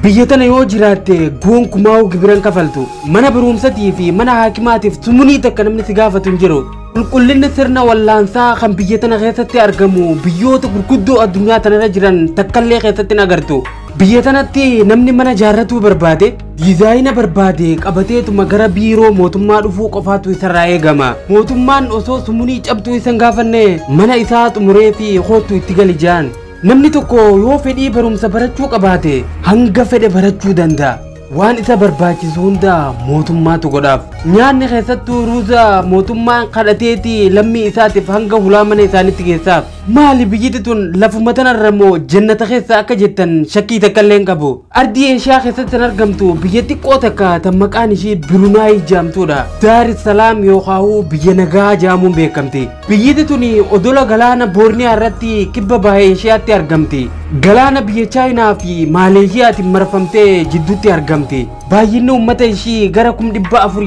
biyyatana yoo jiraatte gonkumaa gibiran kafaltu mana barumsatii fi mana haakimaatiif sumunii takka namni si gaafatu hin jiru qulqullinni sirna wallaansaa kan biyyatana keessatti argamu biyyoota gurguddoo addunyaa tanarra jiran takkallee keessatti hin agartu biyyatanatti namni mana jaarratuu barbaade diizaayina barbaade qabateetuma gara biiroo mootummaa dhufuu qofaatu isarraa eegama mootummaan osoo sumunii cabtuu isan gaafanne mana isaa xumuree fi hootu itti gali jaan namni tokko yoo fedhii barumsa barachuu qabaate hanga fedhe barachuu danda'a waan isa barbaachisu hunda mootummaatu godhaaf nyaanni keessattuu ruuza mootummaan kadhateeti lammii isaatiif hanga hulaa mana isaanitti geessaaf maali biyyiti tun lafuma tanarra moo jannata keessa akka jettan shakkii takkallee qabu ardii eeshiyaa keessatti argamtu biyya xiqqoo takka tan maqaan ishii Birunaay jaamtuudha Daar es Salaam yookaan biyya nagaa jaamuun beekamti biyyiti tun odola galaana Boorniyaa irratti kibba baha eeshiyaatti argamti galaana biyya Chaayinaa fi Maaleeshiyaatiin marfamtee jidduutti argamti baay'inni uummata ishii gara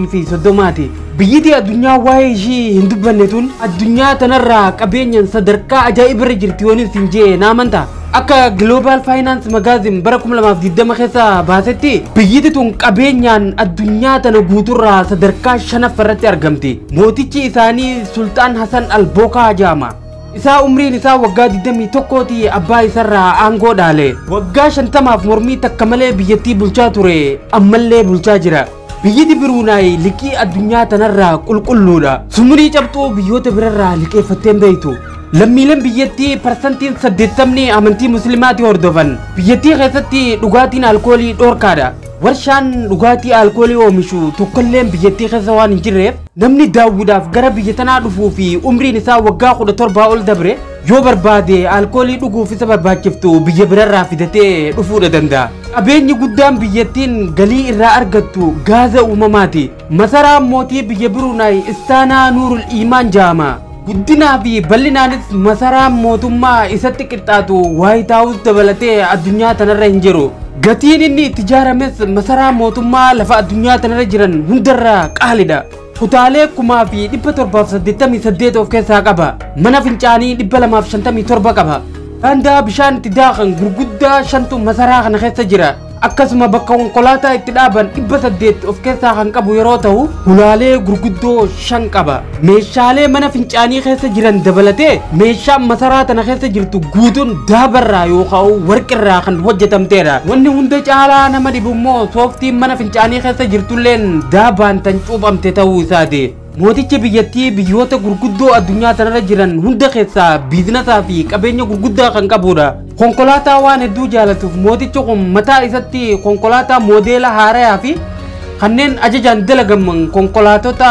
430 biyyiti addunyaa waa'ee ishii hin dubbanne tun addunyaa tanarraa qabeenyaan sadarkaa ajaa'ibaa jirti waan isin jee naamanta akka Global Finance Magazine bara 2020 keessa baasetti biyyiti tun qabeenyaan addunyaa tana guuturraa sadarkaa 5ffaarratti argamti mootichi isaanii Sultaan Hassan Al-Bokaa jaama isaa umriin isaa waggaa 21ti abbaa isarraa aangoo dhaale waggaa 50f mormii takka malee biyyattii bulchaa ture ammallee bulchaa jira biyyiti Birunaay liqii addunyaa tanarraa qulqulluudha sumunii cabxuu biyyoota birarraa liqeeffatteen beeytu lammiileen biyyattii parsantiin 80 amantii musliimaatti hordofan biyyattii keessatti dhugaatiin alkoolii dhoorkaadha warshaan dhugaatii alkoolii oomishu tokkolleen biyyattii keessa waan hin jirreef namni daawwuudhaaf gara biyya tanaa dhufuu fi umriin isaa waggaa 17 ol dabre yoo barbaade alkoolii dhuguuf isa barbaachiftu biyya birarraa fidatee dhufuudha danda'a qabeenyi guddaan biyyattiin galii irraa argattu gaaza uumamaati masaraan mootii biyya Birunaay Istaanaa Nuurul Iimaan jaama guddinaa fi bal'inaanis masaraan mootummaa isatti qixxaatu White House dabalatee addunyaa tanarra hin jiru gatiin inni itti ijaarames masaraa mootummaa lafa addunyaa tanarra jiran hundarraa qaalidha kutaalee 1788 of keessaa qaba mana fincaanii 257 qaba Ganda bishaan itti daaqan gurguddaa 5tu masaraa kana keessa jira akkasuma bakka konkolaataa itti dhaaban 800 of keessaa kan qabu yeroo ta'u hulaalee gurguddoo 5 qaba meeshaalee mana fincaanii keessa jiran dabalatee meeshaan masaraa tana keessa jirtu guutuun daabarraa yookaan warqirraa kan hojjetamteedha wanni hunda caalaa nama dhibu immoo sooftiin mana fincaanii keessa jirtulleen daabaan tan cuubamte ta'uu isaati mootichi biyyattii biyyoota gurguddoo addunyaa tanarra jiran hunda keessaa biizinasaa fi qabeenya gurguddaa kan qabudha konkolaataa waan hedduu jaalatuuf mootichi kun mataa isatti konkolaataa moodeela haarayaa fi kanneen ajajaan dalagaman konkolaatota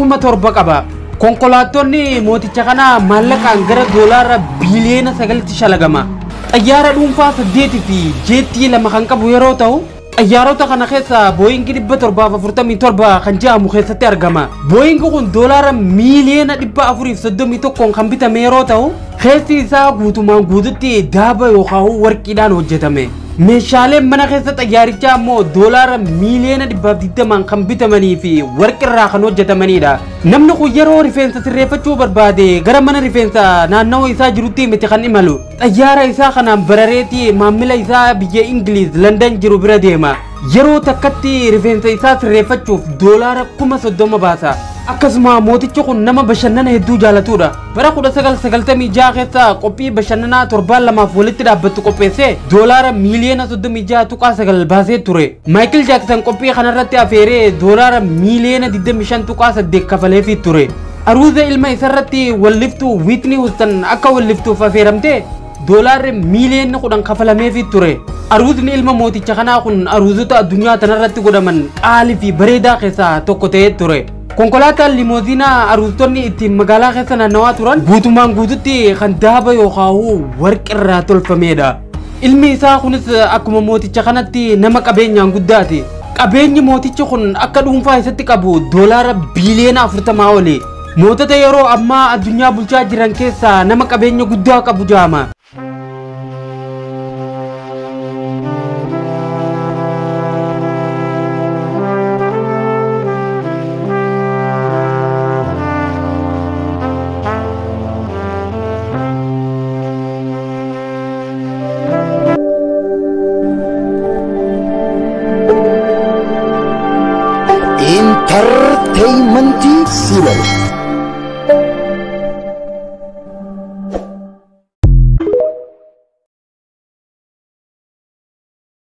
7,000 qaba konkolaattonni mooticha kanaa maallaqaan gara doolaara biiliyoona 9tti shalagama xayyaara dhuunfaa 8 fi jeettii 2 kan qabu yeroo ta'u xayyaarota kana keessa Boeing 747 kan jedhamu keessatti argama Boeing kun doolaara miiliyoona 431 kan bitame yeroo ta'u keessi isaa guutumaan guututti daaba yookaan warqiidhaan hojjetame meeshaaleen mana keessa xayyaarichaa ammoo doolaara miiliyoona 120 kan bitamanii fi warqirraa kan hojjetamanidha namni kun yeroo rifeensa sirreeffachuu barbaade gara mana rifeensa naannawaa isaa jirutti miti kan imalu xayyaara isaa kanaan barareetii maamila isaa biyya Ingiliiz London jiru bira deema yeroo takkatti rifeensa isaa sirreeffachuuf doolaara 30,000 baasa akkasuma mootichi kun nama bashannana hedduu jaalatudha bara 1996 keessa qophii bashannanaa 72 walitti dhaabbattu qopheesse doolaara miiliyoona 36.9 baasee ture Michael Jackson qophii kanarratti afeeree doolaara miiliyoona 25.8 kafaleefii ture aruuza ilma isarratti walliftuu Whitney Houston akka walliftuuf afeeramte doolaarri miiliyoona 10 kafalameefii ture aruuzni ilma mooticha kanaa kun aruuzota addunyaa tanarratti godhaman qaalii fi bareedaa keessaa tokko ta'ee ture konkolaataan limoziinaa aruuztonni ittiin magaalaa keessa naannawaa turan guutumaan guututti kan daaba yookaan warqirraa tolfamedha ilmi isaa kunis akkuma mooticha kanatti nama qabeenyaan guddaati qabeenyi mootichi kun akka dhuunfaa isatti qabu doolaara biiliyoona 40 oli mootota yeroo ammaa addunyaa bulchaa jiran keessaa nama qabeenya guddaa qabu jaama Entertainment Serial.